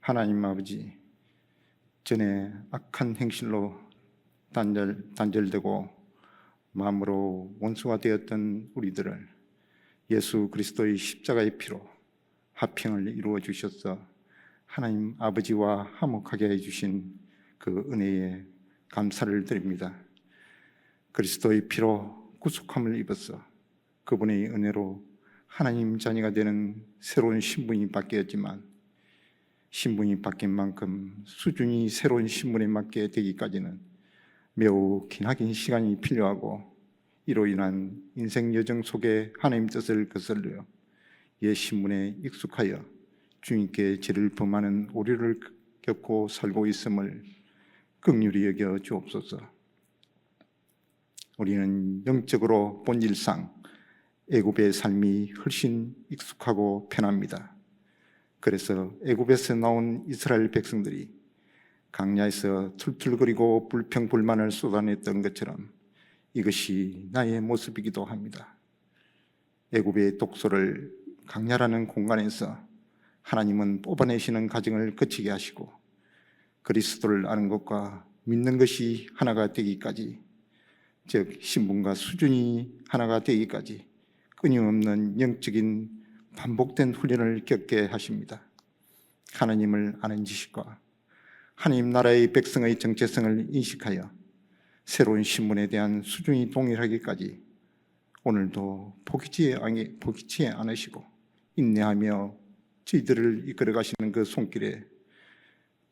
하나님 아버지, 전에 악한 행실로 단절되고 마음으로 원수가 되었던 우리들을 예수 그리스도의 십자가의 피로 화평을 이루어 주셔서 하나님 아버지와 화목하게 해주신 그 은혜에 감사를 드립니다. 그리스도의 피로 구속함을 입어서 그분의 은혜로 하나님 자녀가 되는 새로운 신분이 바뀌었지만, 신분이 바뀐 만큼 수준이 새로운 신분에 맞게 되기까지는 매우 기나긴 시간이 필요하고, 이로 인한 인생 여정 속에 하나님 뜻을 거슬려 옛 신분에 익숙하여 주님께 죄를 범하는 오류를 겪고 살고 있음을 긍휼히 여겨 주옵소서. 우리는 영적으로 본질상 애굽의 삶이 훨씬 익숙하고 편합니다. 그래서 애굽에서 나온 이스라엘 백성들이 광야에서 툴툴거리고 불평불만을 쏟아냈던 것처럼 이것이 나의 모습이기도 합니다. 애굽의 독소를 광야라는 공간에서 하나님은 뽑아내시는 과정을 거치게 하시고, 그리스도를 아는 것과 믿는 것이 하나가 되기까지, 즉 신분과 수준이 하나가 되기까지 끊임없는 영적인 반복된 훈련을 겪게 하십니다. 하나님을 아는 지식과 하나님 나라의 백성의 정체성을 인식하여 새로운 신분에 대한 수준이 동일하기까지 오늘도 포기치 않으시고 인내하며 저희들을 이끌어 가시는 그 손길에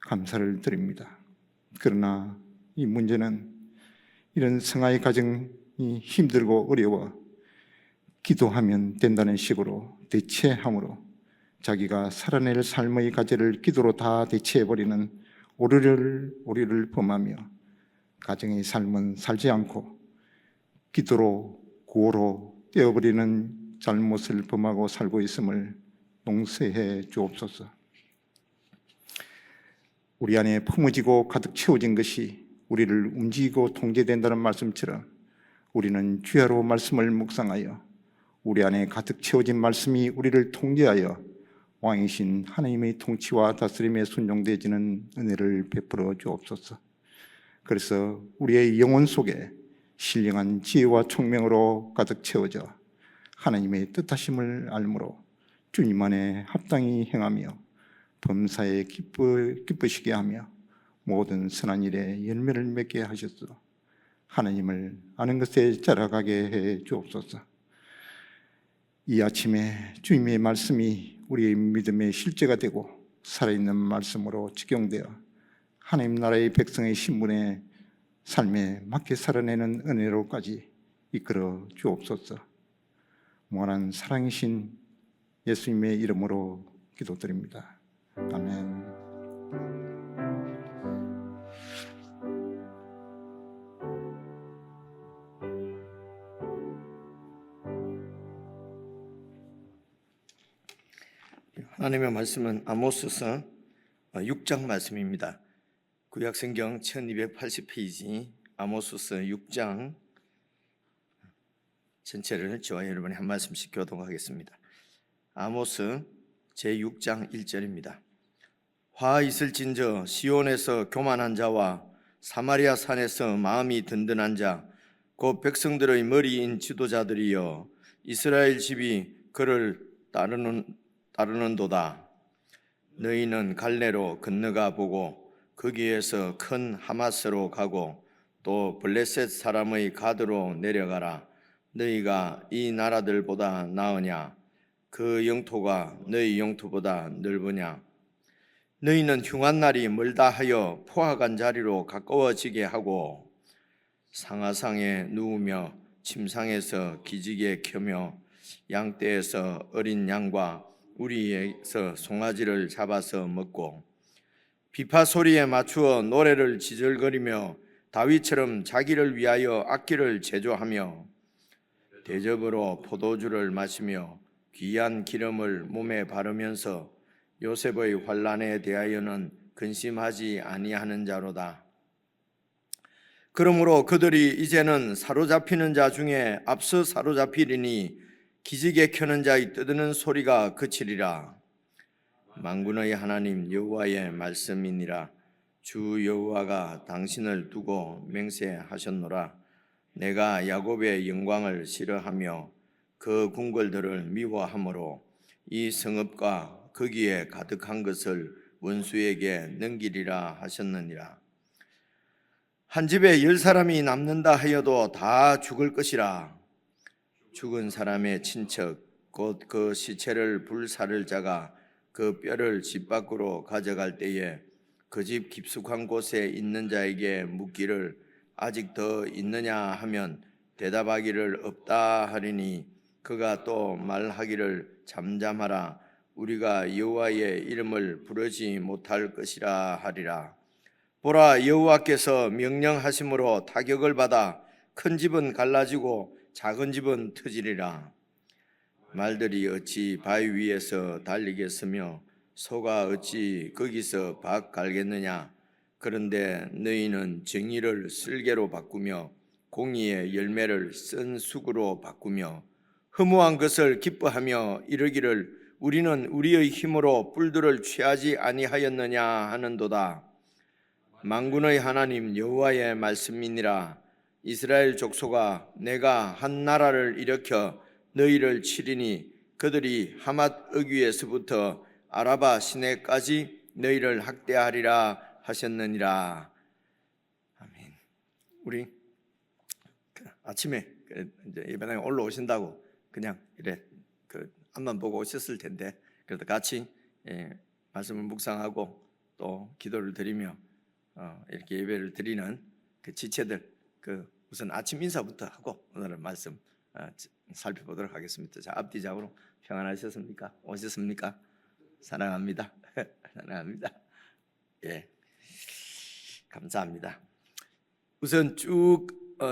감사를 드립니다. 그러나 이 문제는 이런 성화의 과정이 힘들고 어려워 기도하면 된다는 식으로 대체함으로 자기가 살아낼 삶의 과제를 기도로 다 대체해버리는 오류를 범하며 가정의 삶은 살지 않고 기도로 구호로 떼어버리는 잘못을 범하고 살고 있음을 용서해 주옵소서. 우리 안에 품어지고 가득 채워진 것이 우리를 움직이고 통제된다는 말씀처럼 우리는 주야로 말씀을 묵상하여 우리 안에 가득 채워진 말씀이 우리를 통제하여 왕이신 하나님의 통치와 다스림에 순종되어지는 은혜를 베풀어 주옵소서. 그래서 우리의 영혼 속에 신령한 지혜와 총명으로 가득 채워져 하나님의 뜻하심을 알므로 주님 안에 합당히 행하며 범사에 기쁘시게 하며 모든 선한 일에 열매를 맺게 하셔서 하나님을 아는 것에 자라가게 해 주옵소서. 이 아침에 주님의 말씀이 우리의 믿음의 실제가 되고 살아있는 말씀으로 적용되어 하나님 나라의 백성의 신분에 삶에 맞게 살아내는 은혜로까지 이끌어 주옵소서. 무한한 사랑이신 예수님의 이름으로 기도드립니다. 아멘. 하나님의 말씀은 아모스서 6장 말씀입니다. 구약성경 1280페이지 아모스서 6장 전체를 저와 여러분이 한 말씀씩 교독하겠습니다. 아모스 제6장 1절입니다. 화 있을진저 시온에서 교만한 자와 사마리아 산에서 마음이 든든한 자, 곧 백성들의 머리인 지도자들이여 이스라엘 집이 그를 따르는도다. 너희는 갈레로 건너가 보고 거기에서 큰 하마스로 가고 또 블레셋 사람의 가드로 내려가라. 너희가 이 나라들보다 나으냐? 그 영토가 너희 영토보다 넓으냐? 너희는 흉한 날이 멀다 하여 포악한 자리로 가까워지게 하고 상하상에 누우며 침상에서 기지개 켜며 양떼에서 어린 양과 우리에서 송아지를 잡아서 먹고 비파 소리에 맞추어 노래를 지절거리며 다윗처럼 자기를 위하여 악기를 제조하며 대접으로 포도주를 마시며 귀한 기름을 몸에 바르면서 요셉의 환난에 대하여는 근심하지 아니하는 자로다. 그러므로 그들이 이제는 사로잡히는 자 중에 앞서 사로잡히리니 기지개 켜는 자의 떠드는 소리가 그치리라. 만군의 하나님 여호와의 말씀이니라. 주 여호와가 당신을 두고 맹세하셨노라. 내가 야곱의 영광을 싫어하며 그 궁궐들을 미워하므로 이 성읍과 거기에 가득한 것을 원수에게 넘기리라 하셨느니라. 한 집에 10사람이 남는다 하여도 다 죽을 것이라. 죽은 사람의 친척 곧 그 시체를 불사를 자가 그 뼈를 집 밖으로 가져갈 때에 그 집 깊숙한 곳에 있는 자에게 묻기를 아직 더 있느냐 하면 대답하기를 없다 하리니 그가 또 말하기를 잠잠하라. 우리가 여호와의 이름을 부르지 못할 것이라 하리라. 보라, 여호와께서 명령하심으로 타격을 받아 큰 집은 갈라지고 작은 집은 터지리라. 말들이 어찌 바위 위에서 달리겠으며 소가 어찌 거기서 박 갈겠느냐. 그런데 너희는 정의를 쓸개로 바꾸며 공의의 열매를 쓴 수구로 바꾸며 허무한 것을 기뻐하며 이르기를 우리는 우리의 힘으로 뿔들을 취하지 아니하였느냐 하는도다. 만군의 하나님 여호와의 말씀이니라. 이스라엘 족속아, 내가 한 나라를 일으켜 너희를 치리니 그들이 하맛 어귀에서부터 아라바 시내까지 너희를 학대하리라 하셨느니라. 아멘. 우리 아침에 이제 예배당에 올라오신다고 그냥 이래 앞만 보고 오셨을 텐데, 그래도 같이 말씀을 묵상하고 또 기도를 드리며 이렇게 예배를 드리는 그 지체들, 우선 아침 인사부터 하고 오늘은 말씀 살펴보도록 하겠습니다. 자, 앞뒤 좌우로 평안하셨습니까? 오셨습니까? 사랑합니다. 사랑합니다. 예, 감사합니다. 우선 쭉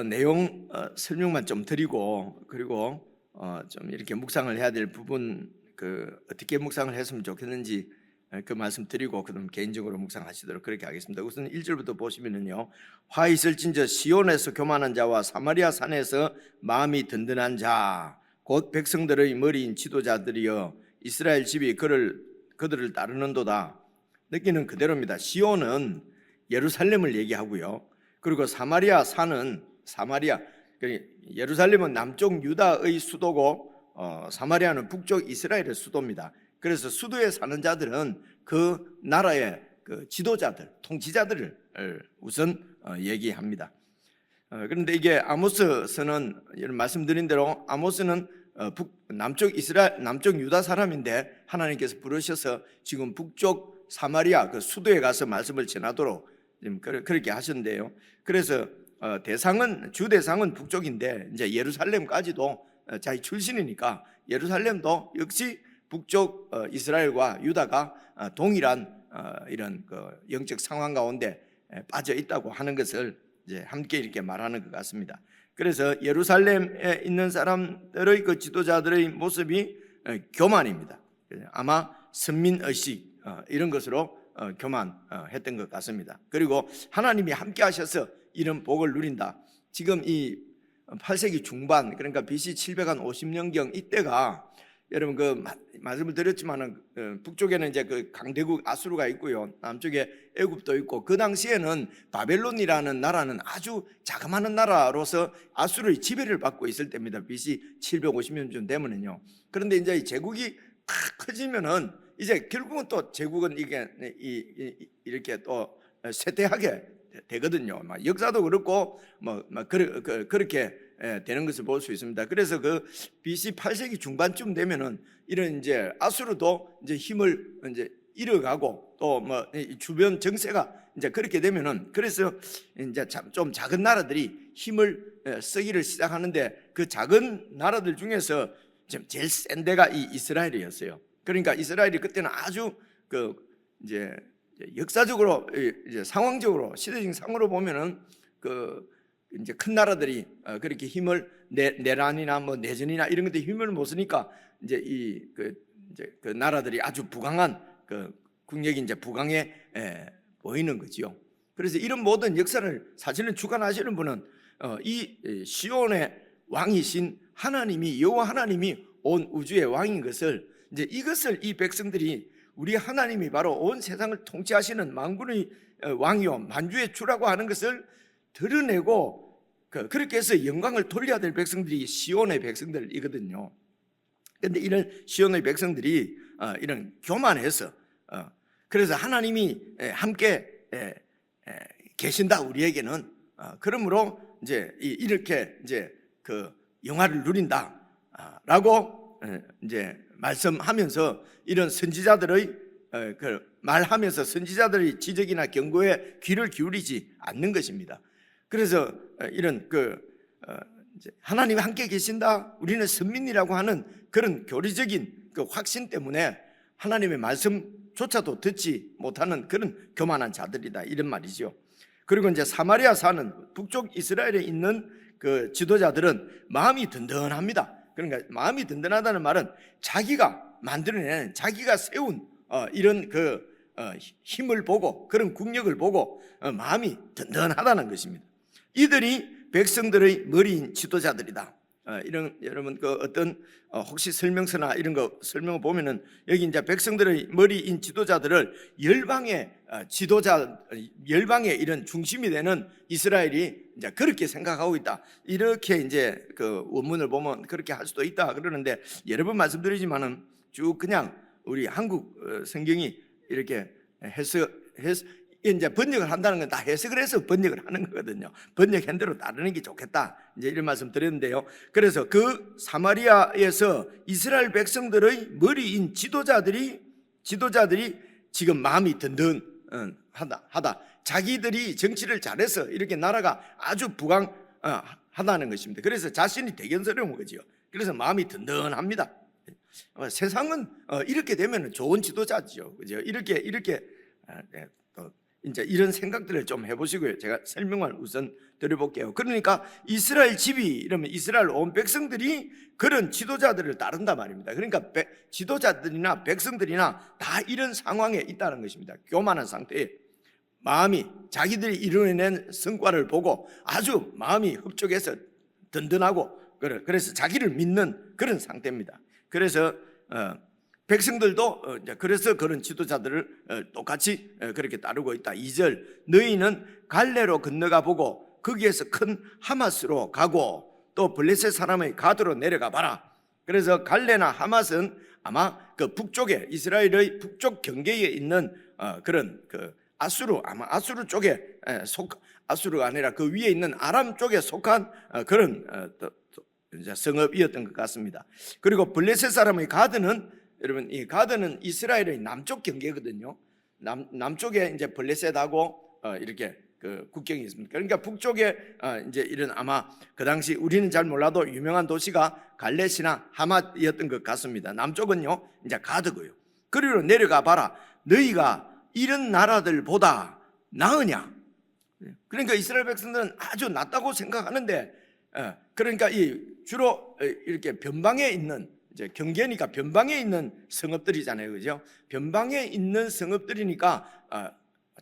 내용 설명만 좀 드리고, 그리고 좀 이렇게 묵상을 해야 될 부분, 어떻게 묵상을 했으면 좋겠는지 그 말씀 드리고 그럼 개인적으로 묵상하시도록 그렇게 하겠습니다. 우선 1절부터 보시면은요, 화 있을진저 시온에서 교만한 자와 사마리아 산에서 마음이 든든한 자 곧 백성들의 머리인 지도자들이여 이스라엘 집이 그들을 따르는도다. 느끼는 그대로입니다. 시온은 예루살렘을 얘기하고요, 그리고 사마리아 산은 예루살렘은 남쪽 유다의 수도고 사마리아는 북쪽 이스라엘의 수도입니다. 그래서 수도에 사는 자들은 그 나라의 지도자들, 통치자들을 우선 얘기합니다. 그런데 이게 아모스서는 말씀드린 대로 아모스는 남쪽 유다 사람인데 하나님께서 부르셔서 지금 북쪽 사마리아 그 수도에 가서 말씀을 전하도록 그렇게 하셨는데요. 그래서 주 대상은 북쪽인데 이제 예루살렘까지도 자기 출신이니까 예루살렘도 역시 북쪽 이스라엘과 유다가 동일한 이런 영적 상황 가운데 빠져 있다고 하는 것을 이제 함께 이렇게 말하는 것 같습니다. 그래서 예루살렘에 있는 사람들의 그 지도자들의 모습이 교만입니다. 아마 선민의식 이런 것으로 교만했던 것 같습니다. 그리고 하나님이 함께 하셔서 이런 복을 누린다. 지금 이 8세기 중반, 그러니까 BC 750년경 이때가, 여러분 말씀을 드렸지만은 북쪽에는 이제 강대국 아수르가 있고요, 남쪽에 애굽도 있고, 그 당시에는 바벨론이라는 나라는 아주 자그마한 나라로서 아수르의 지배를 받고 있을 때입니다. BC 750년쯤 되면은요. 그런데 이제 이 제국이 커지면은 이제 결국은 또 제국은 이게 이렇게 또 쇠퇴하게 되거든요. 역사도 그렇고 그렇게 되는 것을 볼 수 있습니다. 그래서 BC 8세기 중반쯤 되면은 이런 이제 아수르도 이제 힘을 이제 잃어가고 또 주변 정세가 이제 그렇게 되면은, 그래서 이제 좀 작은 나라들이 힘을 쓰기를 시작하는데 그 작은 나라들 중에서 지금 제일 센 데가 이 이스라엘이었어요. 그러니까 이스라엘이 그때는 아주 이제 역사적으로 이제 상황적으로 시대적 상으로 보면은 이제 큰 나라들이 그렇게 힘을 내란이나 내전이나 이런 것들 힘을 못 쓰니까 이제 그 나라들이 아주 부강한 국력이 이제 부강해 보이는 거지요. 그래서 이런 모든 역사를 사실은 주관하시는 분은 이 시온의 왕이신 하나님이, 여호와 하나님이 온 우주의 왕인 것을, 이제 이것을 이 백성들이 우리 하나님이 바로 온 세상을 통치하시는 만군의 왕이요 만주의 주라고 하는 것을 드러내고 그렇게 해서 영광을 돌려야 될 백성들이 시온의 백성들이거든요. 그런데 이런 시온의 백성들이 이런 교만해서 그래서 하나님이 함께 계신다 우리에게는 그러므로 이제 이렇게 이제 그 영화를 누린다라고 이제 말씀하면서 이런 선지자들의 그 말하면서 선지자들의 지적이나 경고에 귀를 기울이지 않는 것입니다. 그래서 이런 이제 하나님이 함께 계신다, 우리는 선민이라고 하는 그런 교리적인 그 확신 때문에 하나님의 말씀조차도 듣지 못하는 그런 교만한 자들이다 이런 말이죠. 그리고 이제 사마리아 사는 북쪽 이스라엘에 있는 그 지도자들은 마음이 든든합니다. 그러니까 마음이 든든하다는 말은 자기가 만들어낸, 자기가 세운 이런 힘을 보고 그런 국력을 보고 마음이 든든하다는 것입니다. 이들이 백성들의 머리인 지도자들이다. 이런 여러분 혹시 설명서나 이런 거 설명을 보면은 여기 이제 백성들의 머리인 지도자들을 열방의 이런 중심이 되는 이스라엘이 이제 그렇게 생각하고 있다. 이렇게 이제 그 원문을 보면 그렇게 할 수도 있다 그러는데 여러 번 말씀드리지만은 쭉 그냥 우리 한국 성경이 이렇게 이제 번역을 한다는 건 다 해석을 해서 번역을 하는 거거든요. 번역한 대로 따르는 게 좋겠다. 이제 이런 말씀 드렸는데요. 그래서 그 사마리아에서 이스라엘 백성들의 머리인 지도자들이 지금 마음이 든든하다. 자기들이 정치를 잘해서 이렇게 나라가 아주 부강하다는 것입니다. 그래서 자신이 대견스러운 거죠. 그래서 마음이 든든합니다. 세상은 이렇게 되면 좋은 지도자죠. 그죠? 이렇게 이제 이런 생각들을 좀 해보시고요. 제가 설명을 우선 드려볼게요. 그러니까 이스라엘 집이 이러면 이스라엘 온 백성들이 그런 지도자들을 따른다 말입니다. 그러니까 지도자들이나 백성들이나 다 이런 상황에 있다는 것입니다. 교만한 상태에 마음이 자기들이 이루어낸 성과를 보고 아주 마음이 흡족해서 든든하고 그래서 자기를 믿는 그런 상태입니다. 그래서 백성들도 그래서 그런 지도자들을 똑같이 그렇게 따르고 있다. 2절 너희는 갈레로 건너가 보고 거기에서 큰 하마스로 가고 또 블레셋 사람의 가드로 내려가 봐라. 그래서 갈레나 하맛은 아마 그 북쪽에 이스라엘의 북쪽 경계에 있는 그런 아수르 쪽에 아수르가 아니라 그 위에 있는 아람 쪽에 속한 그런 성읍이었던 것 같습니다. 그리고 블레셋 사람의 가드는 여러분 이 가드는 이스라엘의 남쪽 경계거든요. 남쪽에 이제 블레셋하고 이렇게 그 국경이 있습니다. 그러니까 북쪽에 이제 이런 아마 그 당시 우리는 잘 몰라도 유명한 도시가 갈렛이나 하맛이었던 것 같습니다. 남쪽은요 이제 가드고요. 그리로 내려가 봐라. 너희가 이런 나라들보다 나으냐? 그러니까 이스라엘 백성들은 아주 낫다고 생각하는데 그러니까 주로 이렇게 변방에 있는 이제 경계니까 변방에 있는 성읍들이잖아요, 그죠? 변방에 있는 성읍들이니까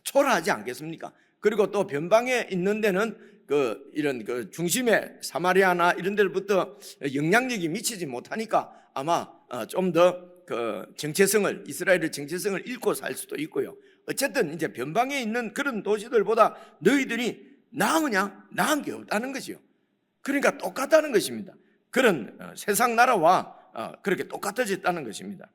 초라하지 않겠습니까? 그리고 또 변방에 있는 데는 이런 중심의 사마리아나 이런 데부터 영향력이 미치지 못하니까 아마 좀 더 정체성을 이스라엘의 정체성을 잃고 살 수도 있고요. 어쨌든 이제 변방에 있는 그런 도시들보다 너희들이 나으냐? 나은 게 없다는 것이요. 그러니까 똑같다는 것입니다. 그런 세상 나라와 그렇게 똑같아졌다는 것입니다.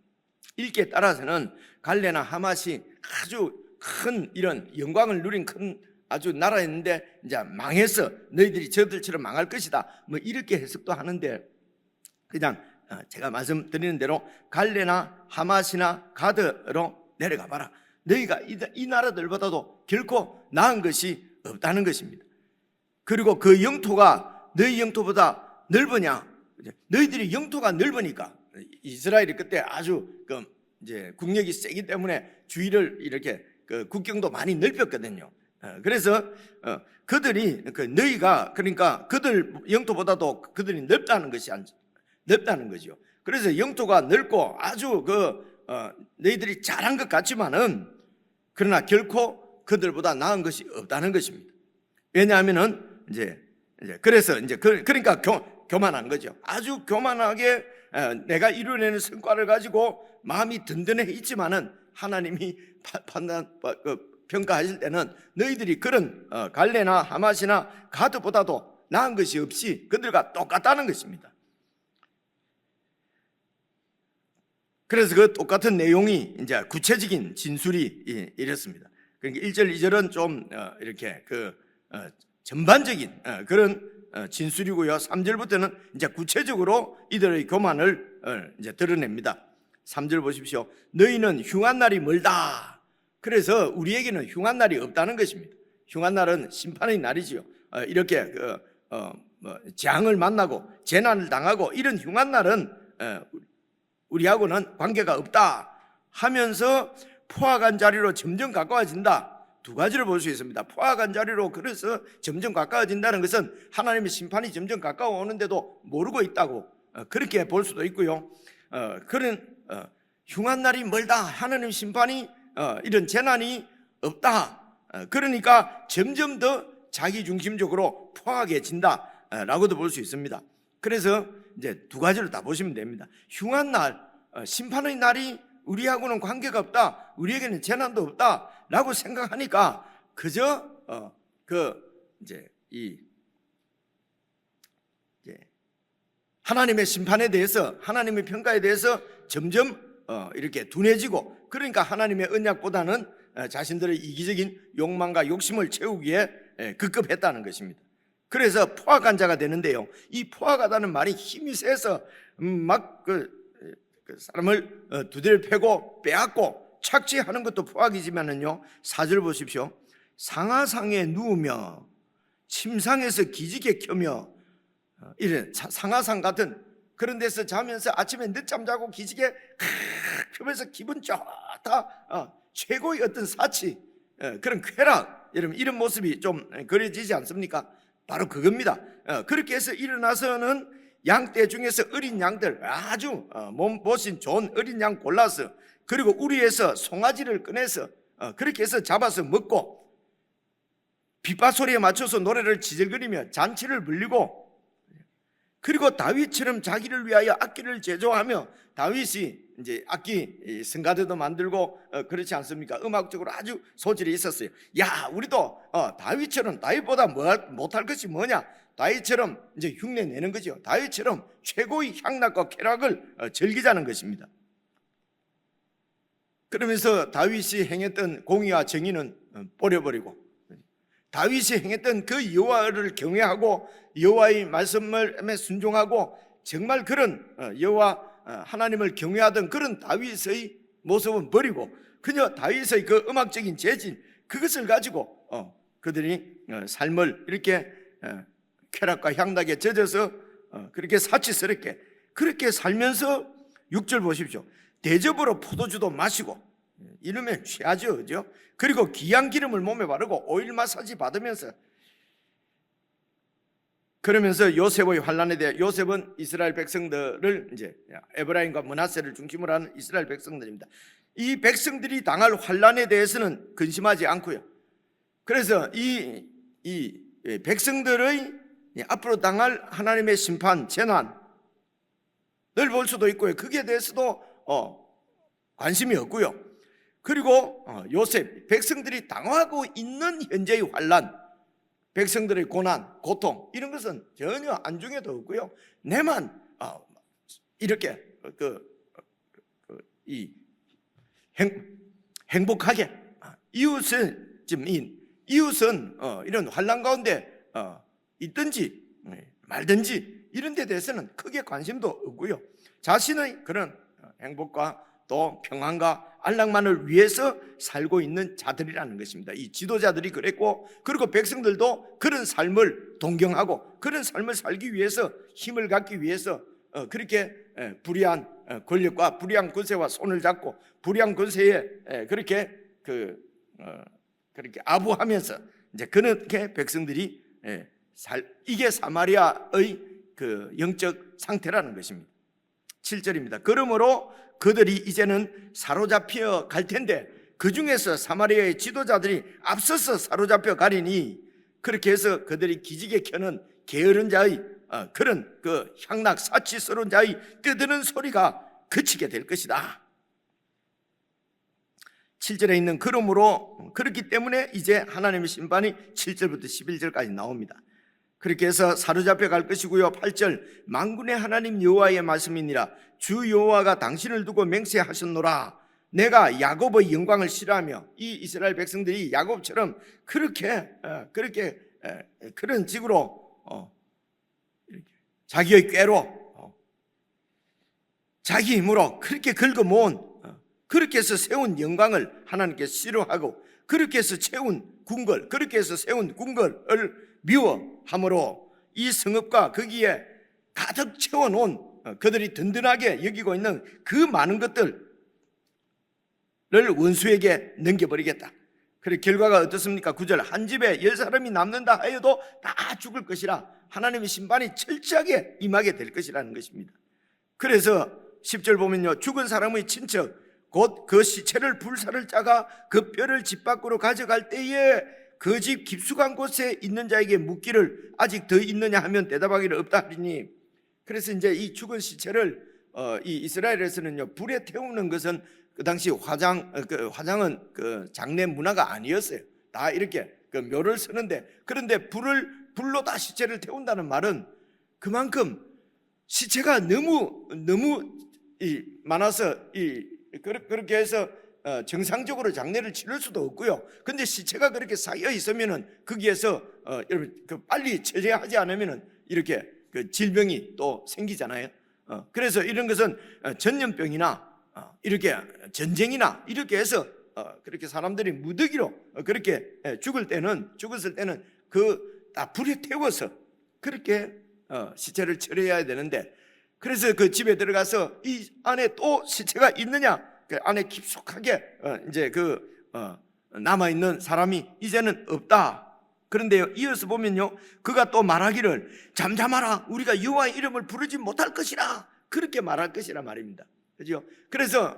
읽기에 따라서는 갈레나 하맛이 아주 큰 이런 영광을 누린 큰 아주 나라였는데 이제 망해서 너희들이 저들처럼 망할 것이다. 뭐 이렇게 해석도 하는데 그냥 제가 말씀드리는 대로 갈레나 하맛이나 가드로 내려가 봐라. 너희가 이 나라들보다도 결코 나은 것이 없다는 것입니다. 그리고 그 영토가 너희 영토보다 넓으냐? 너희들이 영토가 넓으니까 이스라엘이 그때 아주 이제 국력이 세기 때문에 주위를 이렇게 국경도 많이 넓혔거든요. 그래서 그들이 너희가 그러니까 그들 영토보다도 그들이 넓다는 거죠. 그래서 영토가 넓고 아주 너희들이 잘한 것 같지만은 그러나 결코 그들보다 나은 것이 없다는 것입니다. 왜냐하면은 그래서 그러니까 교만한 거죠. 아주 교만하게 내가 이루어내는 성과를 가지고 마음이 든든해 있지만은 하나님이 평가하실 때는 너희들이 그런 갈레나 하맛이나 가드보다도 나은 것이 없이 그들과 똑같다는 것입니다. 그래서 그 똑같은 내용이 이제 구체적인 진술이 이렇습니다. 그러니까 1절, 2절은 좀 이렇게 전반적인 그런 진술이고요. 3절부터는 이제 구체적으로 이들의 교만을 이제 드러냅니다. 3절 보십시오. 너희는 흉한 날이 멀다. 그래서 우리에게는 흉한 날이 없다는 것입니다. 흉한 날은 심판의 날이지요. 이렇게 재앙을 만나고 재난을 당하고 이런 흉한 날은 우리하고는 관계가 없다 하면서 포악한 자리로 점점 가까워진다. 두 가지를 볼 수 있습니다. 포악한 자리로 그래서 점점 가까워진다는 것은 하나님의 심판이 점점 가까워오는데도 모르고 있다고 그렇게 볼 수도 있고요. 그런 흉한 날이 멀다. 하나님 심판이 이런 재난이 없다. 그러니까 점점 더 자기중심적으로 포악해진다라고도 볼 수 있습니다. 그래서 이제 두 가지를 다 보시면 됩니다. 흉한 날, 심판의 날이 우리하고는 관계가 없다, 우리에게는 재난도 없다라고 생각하니까 그저 이제 하나님의 심판에 대해서, 하나님의 평가에 대해서 점점 이렇게 둔해지고, 그러니까 하나님의 언약보다는 자신들의 이기적인 욕망과 욕심을 채우기에 급급했다는 것입니다. 그래서 포악한 자가 되는데요, 이 포악하다는 말이 힘이 세서 막 사람을 두드려 패고 빼앗고 착취하는 것도 포악이지만은요, 4절 보십시오. 상하상에 누우며 침상에서 기지개 켜며 이런 상하상 같은 그런 데서 자면서 아침에 늦잠 자고 기지개 켜면서 기분 좋다, 최고의 어떤 사치, 그런 쾌락, 여러분 이런 모습이 좀 그려지지 않습니까? 바로 그겁니다. 그렇게 해서 일어나서는 양떼 중에서 어린 양들, 아주 몸보신 좋은 어린 양 골라서, 그리고 우리에서 송아지를 꺼내서 그렇게 해서 잡아서 먹고, 빗바소리에 맞춰서 노래를 지질거리며 잔치를 불리고, 그리고 다윗처럼 자기를 위하여 악기를 제조하며, 다윗이 이제 악기 성가대도 만들고 그렇지 않습니까? 음악적으로 아주 소질이 있었어요. 야, 우리도 다윗처럼, 다윗보다 못할 것이 뭐냐? 다윗처럼 이제 흉내 내는 거죠. 다윗처럼 최고의 향락과 쾌락을 즐기자는 것입니다. 그러면서 다윗이 행했던 공의와 정의는 버려버리고, 다윗이 행했던 그 여호와를 경외하고 여호와의 말씀을 순종하고 정말 그런 여호와 하나님을 경외하던 그런 다윗의 모습은 버리고, 그저 다윗의 그 음악적인 재질, 그것을 가지고 그들이 삶을 이렇게 쾌락과 향락에 젖어서 그렇게 사치스럽게 그렇게 살면서, 6절 보십시오. 대접으로 포도주도 마시고, 이러면 취하죠, 그죠? 그리고 귀한 기름을 몸에 바르고 오일 마사지 받으면서, 그러면서 요셉의 환난에 대해, 요셉은 이스라엘 백성들을 이제 에브라임과 므낫세를 중심으로 하는 이스라엘 백성들입니다. 이 백성들이 당할 환난에 대해서는 근심하지 않고요. 그래서 이 백성들의 앞으로 당할 하나님의 심판, 재난을 볼 수도 있고요. 거기에 대해서도 관심이 없고요. 그리고 요셉, 백성들이 당하고 있는 현재의 환난, 백성들의 고난, 고통, 이런 것은 전혀 안중에도 없고요. 내만 이렇게 행복하게, 이웃은 이런 환난 가운데 있든지 말든지 이런 데 대해서는 크게 관심도 없고요. 자신의 그런 행복과 또 평안과 안락만을 위해서 살고 있는 자들이라는 것입니다. 이 지도자들이 그랬고, 그리고 백성들도 그런 삶을 동경하고 그런 삶을 살기 위해서, 힘을 갖기 위해서 그렇게 불의한 권력과 불의한 권세와 손을 잡고 불의한 권세에 그렇게 아부하면서 이제 그렇게 백성들이 이게 사마리아의 그 영적 상태라는 것입니다. 7절입니다. 그러므로 그들이 이제는 사로잡혀 갈 텐데 그 중에서 사마리아의 지도자들이 앞서서 사로잡혀 가리니, 그렇게 해서 그들이 기지개 켜는 게으른 자의 그런 그 향락 사치스러운 자의 떠드는 소리가 그치게 될 것이다. 7절에 있는 그러므로 그렇기 때문에 이제 하나님의 심판이 7절부터 11절까지 나옵니다. 그렇게 해서 사로잡혀 갈 것이고요. 8절 만군의 하나님 여호와의 말씀이니라. 주 여호와가 당신을 두고 맹세하셨노라. 내가 야곱의 영광을 싫어하며, 이 이스라엘 백성들이 야곱처럼 그렇게 그런 식으로 자기의 꾀로 자기 힘으로 그렇게 긁어모은, 그렇게 해서 세운 영광을 하나님께서 싫어하고, 그렇게 해서 세운 궁궐, 그렇게 해서 세운 궁궐을 미워함으로 이 성읍과 거기에 가득 채워놓은 그들이 든든하게 여기고 있는 그 많은 것들을 원수에게 넘겨버리겠다. 그리고 결과가 어떻습니까? 9절 한 집에 10사람이 남는다 하여도 다 죽을 것이라 하나님의 심판이 철저하게 임하게 될 것이라는 것입니다. 그래서 10절 보면요, 죽은 사람의 친척 곧 그 시체를 불사를 짜가 그 뼈를 집 밖으로 가져갈 때에 그 집 깊숙한 곳에 있는 자에게 묻기를 아직 더 있느냐 하면 대답하기를 없다 하리니. 그래서 이제 이 죽은 시체를 이 이스라엘에서는요, 불에 태우는 것은 그 당시 화장은 그 장례 문화가 아니었어요. 다 이렇게 그 묘를 쓰는데, 그런데 불로 다 시체를 태운다는 말은 그만큼 시체가 너무 많아서 그렇게 해서 정상적으로 장례를 치를 수도 없고요. 근데 시체가 그렇게 쌓여 있으면은 거기에서 여러분 빨리 처리하지 않으면은 이렇게 그 질병이 또 생기잖아요. 그래서 이런 것은 전염병이나 이렇게 전쟁이나 이렇게 해서 그렇게 사람들이 무더기로 그렇게 죽었을 때는 그 다 불에 태워서 그렇게 시체를 처리해야 되는데, 그래서 그 집에 들어가서 이 안에 또 시체가 있느냐, 그 안에 깊숙하게 이제 남아 있는 사람이 이제는 없다. 그런데요, 이어서 보면요, 그가 또 말하기를 잠잠하라, 우리가 여호와의 이름을 부르지 못할 것이라, 그렇게 말할 것이라 말입니다. 그죠? 그래서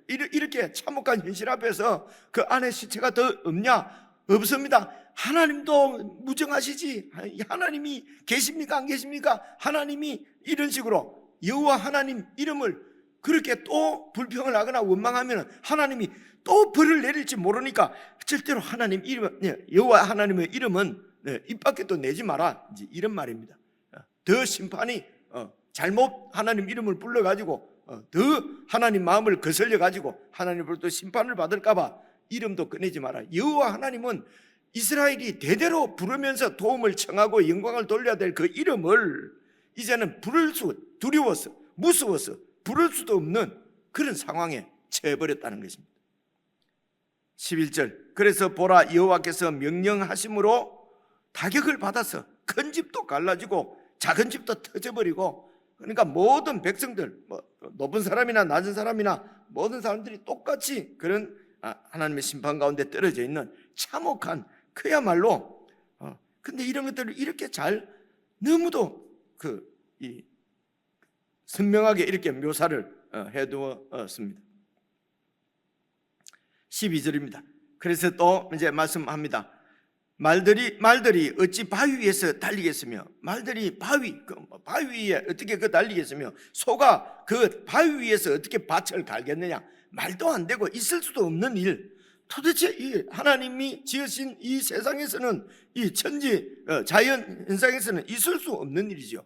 이렇게 참혹한 현실 앞에서 그 안에 시체가 더 없냐? 없습니다. 하나님도 무정하시지. 하나님이 계십니까? 안 계십니까? 하나님이 이런 식으로 여호와 하나님 이름을 그렇게 또 불평을 하거나 원망하면 하나님이 또 벌을 내릴지 모르니까 절대로 하나님 이름, 여호와 하나님의 이름은 입 밖에 또 내지 마라, 이제 이런 말입니다. 더 심판이 잘못 하나님 이름을 불러가지고 더 하나님 마음을 거슬려가지고 하나님으로부터 심판을 받을까봐 이름도 꺼내지 마라. 여호와 하나님은 이스라엘이 대대로 부르면서 도움을 청하고 영광을 돌려야 될 그 이름을 이제는 두려워서 무서워서 부를 수도 없는 그런 상황에 처해버렸다는 것입니다. 11절 그래서 보라, 여호와께서 명령하심으로 타격을 받아서 큰 집도 갈라지고 작은 집도 터져버리고, 그러니까 모든 백성들, 높은 사람이나 낮은 사람이나 모든 사람들이 똑같이 그런 하나님의 심판 가운데 떨어져 있는 참혹한, 그야말로 근데 이런 것들을 이렇게 잘 너무도 선명하게 이렇게 묘사를 해두었습니다. 12절입니다. 그래서 또 이제 말씀합니다. 말들이 어찌 바위 위에서 달리겠으며, 말들이 바위 위에 어떻게 달리겠으며, 소가 그 바위 위에서 어떻게 밭을 갈겠느냐. 말도 안 되고 있을 수도 없는 일. 도대체 이 하나님이 지으신 이 세상에서는, 이 천지 자연 현상에서는 있을 수 없는 일이죠.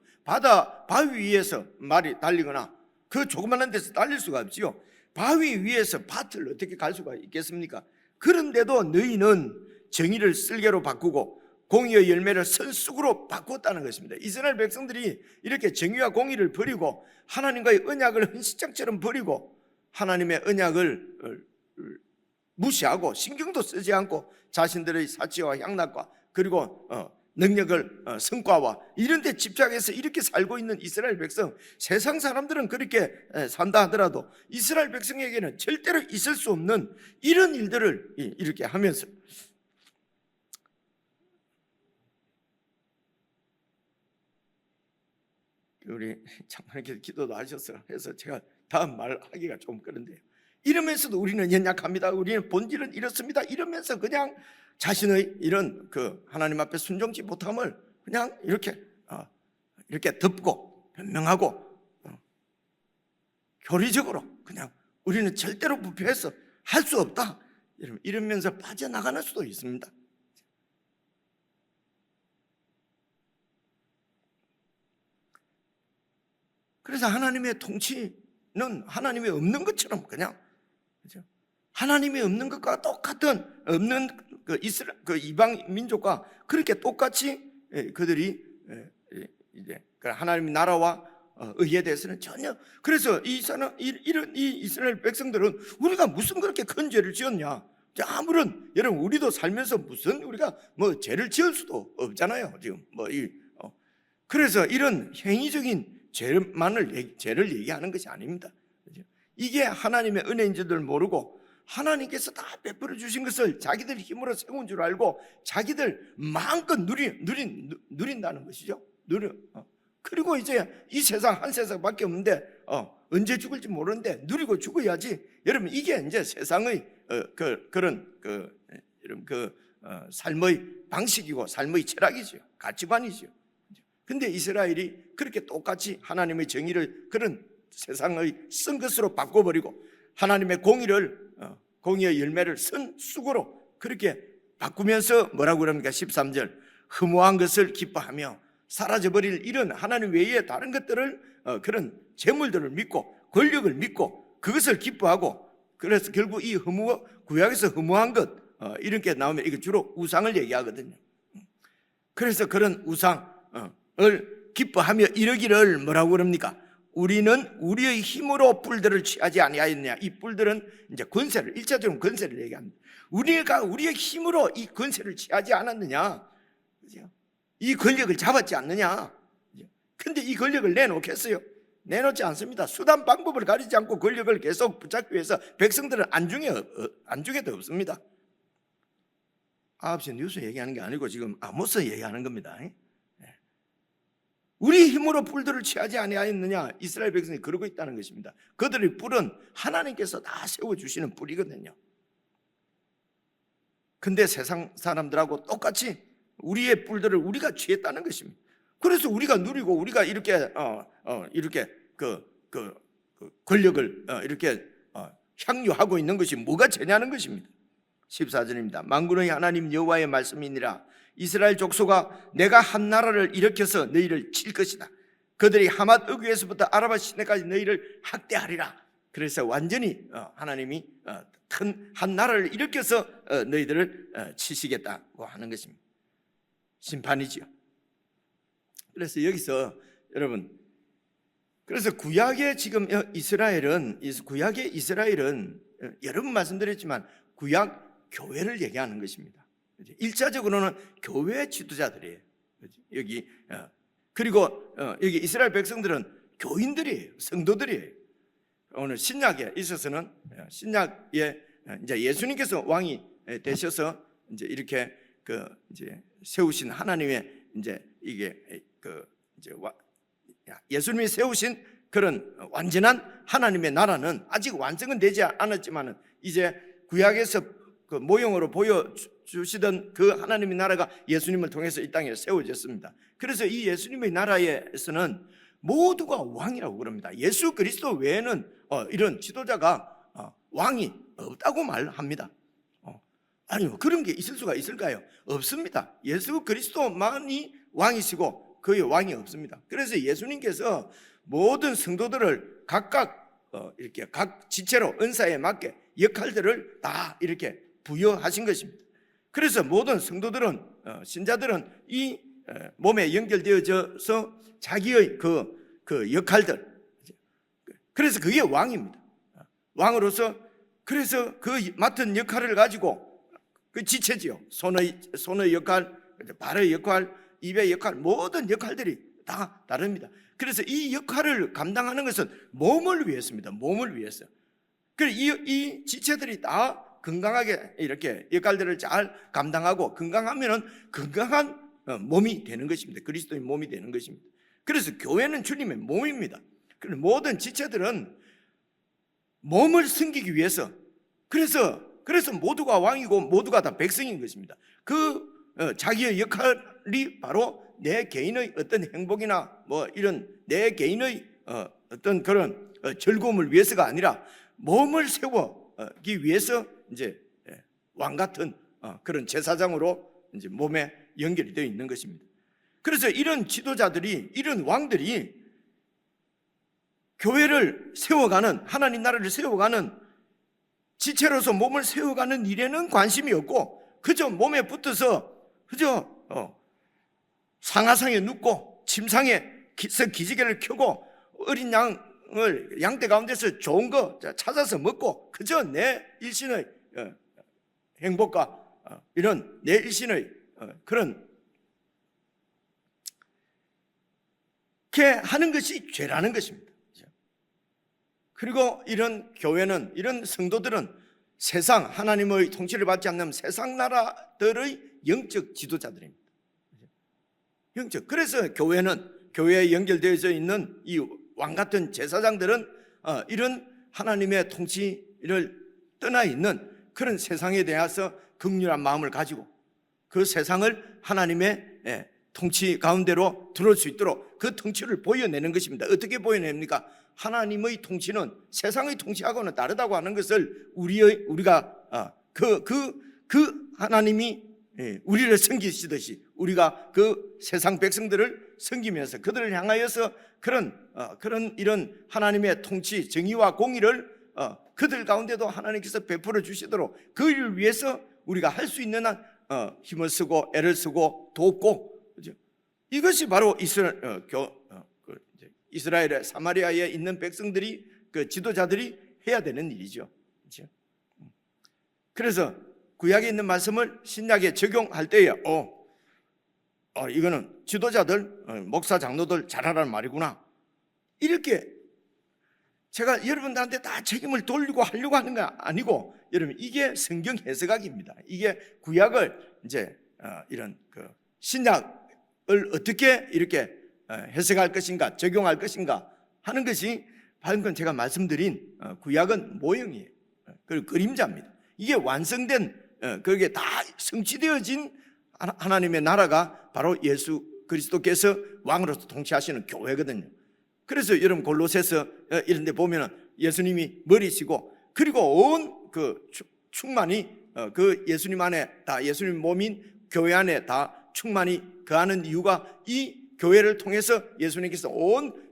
바위 위에서 말이 달리거나 그 조그마한 데서 달릴 수가 없지요. 바위 위에서 밭을 어떻게 갈 수가 있겠습니까? 그런데도 너희는 정의를 쓸개로 바꾸고 공의의 열매를 선쑥으로 바꿨다는 것입니다. 이스라엘 백성들이 이렇게 정의와 공의를 버리고 하나님과의 언약을 헌시장처럼 버리고 하나님의 언약을 무시하고 신경도 쓰지 않고 자신들의 사치와 향락과 그리고 능력을 성과와 이런 데 집착해서 이렇게 살고 있는 이스라엘 백성, 세상 사람들은 그렇게 산다 하더라도 이스라엘 백성에게는 절대로 있을 수 없는 이런 일들을 이렇게 하면서, 우리 장로님께서 기도도 하셔서 해서 제가 다음 말하기가 좀 그런데요, 이러면서도 우리는 연약합니다, 우리는 본질은 이렇습니다 이러면서 그냥 자신의 이런 하나님 앞에 순종치 못함을 그냥 이렇게 덮고 변명하고 교리적으로 그냥 우리는 절대로 부패해서 할 수 없다, 여러분 이러면서 빠져나가는 수도 있습니다. 그래서 하나님의 통치는 하나님이 없는 것처럼 그냥, 그죠? 하나님이 없는 것과 똑같은, 없는 그 이방 민족과 그렇게 똑같이 그들이 이제 하나님의 나라와 의에 대해서는 전혀. 그래서 이런 이 이스라엘 백성들은 우리가 무슨 그렇게 큰 죄를 지었냐? 아무런, 여러분 우리도 살면서 무슨 우리가 뭐 죄를 지을 수도 없잖아요. 지금 그래서 이런 행위적인 죄를 얘기하는 것이 아닙니다. 이게 하나님의 은혜인 줄을 모르고 하나님께서 다 베풀어 주신 것을 자기들 힘으로 세운 줄 알고 자기들 마음껏 누린다는 것이죠. 그리고 이제 이 세상 한 세상밖에 없는데 언제 죽을지 모르는데 누리고 죽어야지. 여러분 이게 이제 세상의 그런 삶의 방식이고 삶의 철학이죠. 가치관이죠. 근데 이스라엘이 그렇게 똑같이 하나님의 정의를 그런 세상의 쓴 것으로 바꿔버리고 하나님의 공의의 열매를 쓴 쑥으로 그렇게 바꾸면서 뭐라고 그럽니까? 13절, 허무한 것을 기뻐하며 사라져버릴 이런 하나님 외에 다른 것들을, 그런 재물들을 믿고 권력을 믿고 그것을 기뻐하고, 그래서 결국 이 구약에서 허무한 것 이렇게 나오면 이게 주로 우상을 얘기하거든요. 그래서 그런 우상을 기뻐하며 이러기를 뭐라고 그럽니까? 우리는 우리의 힘으로 뿔들을 취하지 아니하였느냐. 이 뿔들은 이제 권세를, 1차적으로 권세를 얘기합니다. 우리가 우리의 힘으로 이 권세를 취하지 않았느냐, 이 권력을 잡았지 않느냐. 근데 이 권력을 내놓겠어요? 내놓지 않습니다. 수단 방법을 가리지 않고 권력을 계속 붙잡기 위해서 백성들은 안중에도 없습니다. 9시 뉴스 얘기하는 게 아니고 지금 아모스 얘기하는 겁니다. 우리 힘으로 뿔들을 취하지 아니하였느냐. 이스라엘 백성이 그러고 있다는 것입니다. 그들의 뿔은 하나님께서 다 세워주시는 뿔이거든요. 근데 세상 사람들하고 똑같이 우리의 뿔들을 우리가 취했다는 것입니다. 그래서 우리가 누리고 우리가 이렇게 권력을 이렇게 향유하고 있는 것이 뭐가 죄냐는 것입니다. 14절입니다. 만군의 하나님 여호와의 말씀이니라. 이스라엘 족속아, 내가 한 나라를 일으켜서 너희를 칠 것이다. 그들이 하맛 어귀에서부터 아라바 시내까지 너희를 학대하리라. 그래서 완전히 하나님이 큰 한 나라를 일으켜서 너희들을 치시겠다고 하는 것입니다. 심판이지요. 그래서 여기서 여러분, 그래서 구약의 지금 이스라엘은 여러 번 말씀드렸지만 구약 교회를 얘기하는 것입니다. 1차적으로는 교회 지도자들이에요. 여기 그리고 여기 이스라엘 백성들은 교인들이에요. 성도들이에요. 오늘 신약에 있어서는 신약에 이제 예수님께서 왕이 되셔서 이제 이렇게 이제 세우신 하나님의 이제 이게 예수님이 세우신 그런 완전한 하나님의 나라는 아직 완성은 되지 않았지만은 이제 구약에서 그 모형으로 보여주시던 그 하나님의 나라가 예수님을 통해서 이 땅에 세워졌습니다. 그래서 이 예수님의 나라에서는 모두가 왕이라고 그럽니다. 예수 그리스도 외에는 이런 지도자가 왕이 없다고 말합니다. 아니요, 그런 게 있을 수가 있을까요? 없습니다. 예수 그리스도만이 왕이시고 그의 왕이 없습니다. 그래서 예수님께서 모든 성도들을 각각 이렇게 각 지체로 은사에 맞게 역할들을 다 이렇게 부여하신 것입니다. 그래서 모든 성도들은 신자들은 이 몸에 연결되어져서 자기의 그 역할들, 그래서 그게 왕입니다. 왕으로서 그래서 그 맡은 역할을 가지고 그 지체지요. 손의 역할, 발의 역할, 입의 역할, 모든 역할들이 다 다릅니다. 그래서 이 역할을 감당하는 것은 몸을 위해서입니다. 몸을 위해서. 그래서 이 지체들이 다 건강하게 이렇게 역할들을 잘 감당하고 건강하면은 건강한 몸이 되는 것입니다. 그리스도의 몸이 되는 것입니다. 그래서 교회는 주님의 몸입니다. 그래서 모든 지체들은 몸을 섬기기 위해서, 그래서 모두가 왕이고 모두가 다 백성인 것입니다. 자기의 역할이 바로 내 개인의 어떤 행복이나 뭐 이런 내 개인의 어떤 그런 즐거움을 위해서가 아니라 몸을 세우기 위해서 이제 왕 같은 그런 제사장으로 이제 몸에 연결이 되어 있는 것입니다. 그래서 이런 지도자들이, 이런 왕들이 교회를 세워가는, 하나님 나라를 세워가는 지체로서 몸을 세워가는 일에는 관심이 없고 그저 몸에 붙어서 그저 상하상에 눕고 침상에서 기지개를 켜고 어린 양을 양떼 가운데서 좋은 거 찾아서 먹고 그저 내 일신의 행복과 이런 내 일신의 그런 게 하는 것이 죄라는 것입니다. 그리고 이런 교회는, 이런 성도들은 세상, 하나님의 통치를 받지 않는 세상 나라들의 영적 지도자들입니다. 영적. 그래서 교회에 연결되어져 있는 이 왕 같은 제사장들은 이런 하나님의 통치를 떠나 있는 그런 세상에 대해서 긍휼한 마음을 가지고 그 세상을 하나님의 통치 가운데로 들어올 수 있도록 그 통치를 보여내는 것입니다. 어떻게 보여냅니까? 하나님의 통치는 세상의 통치하고는 다르다고 하는 것을 우리가 그 하나님이 우리를 섬기시듯이 우리가 그 세상 백성들을 섬기면서 그들을 향하여서 그런 이런 하나님의 통치, 정의와 공의를 그들 가운데도 하나님께서 베풀어 주시도록 그 일을 위해서 우리가 할 수 있는 한 힘을 쓰고 애를 쓰고 돕고, 그죠? 이것이 바로 이스라엘의 사마리아에 있는 백성들이, 그 지도자들이 해야 되는 일이죠. 그렇죠? 그래서 구약에 있는 말씀을 신약에 적용할 때에 이거는 지도자들, 목사 장로들 잘하라는 말이구나, 이렇게 제가 여러분들한테 다 책임을 돌리고 하려고 하는 거 아니고, 여러분 이게 성경 해석학입니다. 이게 구약을 이제 이런 그 신약을 어떻게 이렇게 해석할 것인가, 적용할 것인가 하는 것이 방금 제가 말씀드린 구약은 모형이에요. 그 그림자입니다. 이게 완성된, 그게 다 성취되어진 하나님의 나라가 바로 예수 그리스도께서 왕으로서 통치하시는 교회거든요. 그래서 여러분 골로새서 이런 데 보면은 예수님이 머리시고, 그리고 온 그 충만이 그 예수님 안에 다, 예수님 몸인 교회 안에 다 충만이 거하는 이유가 이 교회를 통해서 예수님께서 온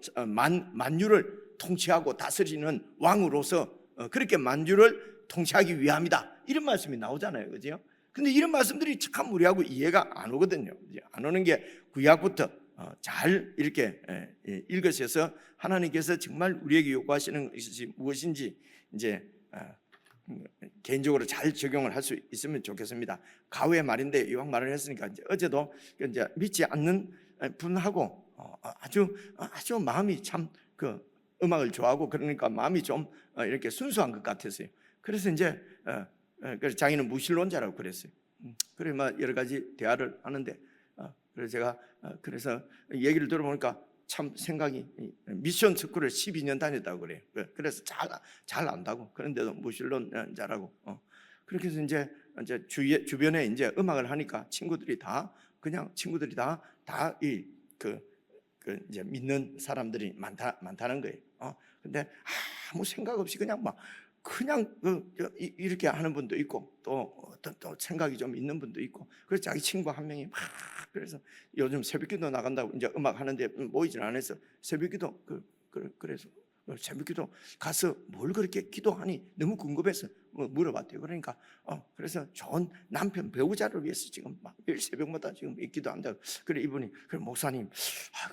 만유를 통치하고 다스리는 왕으로서 그렇게 만유를 통치하기 위함이다, 이런 말씀이 나오잖아요. 그죠? 근데 이런 말씀들이 참 우리하고 이해가 안 오거든요. 안 오는 게 구약부터 잘 이렇게 읽으셔서 하나님께서 정말 우리에게 요구하시는 것이 무엇인지 이제 개인적으로 잘 적용을 할 수 있으면 좋겠습니다. 가후의 말인데 이왕 말을 했으니까 이제 어제도 이제 믿지 않는 분하고 아주 마음이 참 그 음악을 좋아하고 그러니까 마음이 좀 이렇게 순수한 것 같았어요. 그래서 이제 그래서 자기는 무신론자라고 그랬어요. 그래 뭐 여러 가지 대화를 하는데 그래서 제가 그래서 얘기를 들어보니까 참 생각이, 미션 스쿨을 12년 다녔다고 그래요. 그래서 잘 안다고. 그런데도 무신론자라고. 그렇게 해서 이제 주변에 이제 음악을 하니까 친구들이 다 이제 믿는 사람들이 많다는 거예요. 근데 아무 생각 없이 그냥 이렇게 하는 분도 있고, 또 어떤 또 생각이 좀 있는 분도 있고, 그래서 자기 친구 한 명이 그래서 요즘 새벽기도 나간다고 이제 음악 하는데 모이질 않아서 새벽기도 그래서 새벽기도 가서 뭘 그렇게 기도하니 너무 궁금해서 물어봤대요. 그러니까 그래서 좋은 남편 배우자를 위해서 지금 막 새벽마다 지금 기도한다. 그래 이분이, 그래 목사님,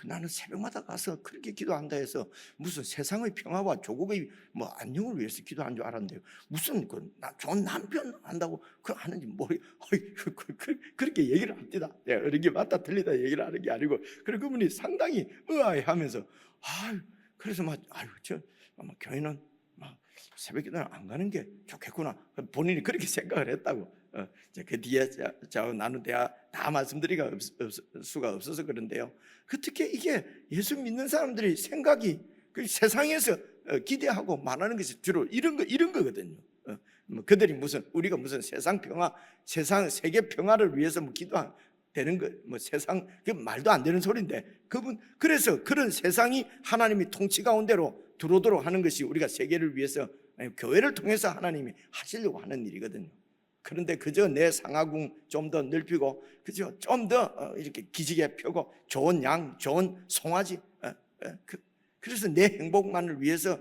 나는 새벽마다 가서 그렇게 기도한다 해서 무슨 세상의 평화와 조국의 뭐 안녕을 위해서 기도한 줄 알았는데요. 무슨 좋은 남편 한다고 하는지 그렇게 얘기를 합니다. 내가 어린 게 맞다 틀리다 얘기를 하는 게 아니고, 그래 그분이 상당히 의아해하면서 그래서 교회는 새벽기도는 안 가는 게 좋겠구나, 본인이 그렇게 생각을 했다고. 그 뒤에 저하고 나눈 대화 다 말씀드리기가 수가 없어서 그런데요. 어떻게 이게 예수 믿는 사람들이 생각이 그 세상에서 기대하고 말하는 것이 주로 이런 거거든요. 그들이 우리가 무슨 세상 평화, 세계 평화를 위해서 기도되는 거, 세상 그 말도 안 되는 소리인데, 그래서 그런 세상이 하나님이 통치 가운데로 들어오도록 하는 것이 우리가 세계를 위해서, 교회를 통해서 하나님이 하시려고 하는 일이거든요. 그런데 그저 내 상하궁 좀 더 넓히고 그저 좀 더 이렇게 기지개 펴고 좋은 양, 좋은 송아지, 그래서 내 행복만을 위해서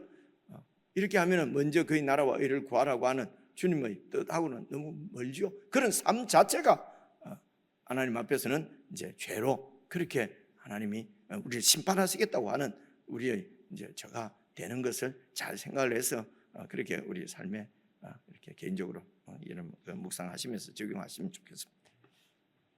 이렇게 하면은 먼저 그의 나라와 의를 구하라고 하는 주님의 뜻하고는 너무 멀지요. 그런 삶 자체가 하나님 앞에서는 이제 죄로 그렇게 하나님이 우리를 심판하시겠다고 하는 우리의 이제 저가 되는 것을 잘 생각을 해서 그렇게 우리 삶에 이렇게 개인적으로 이런 묵상하시면서 적용하시면 좋겠습니다.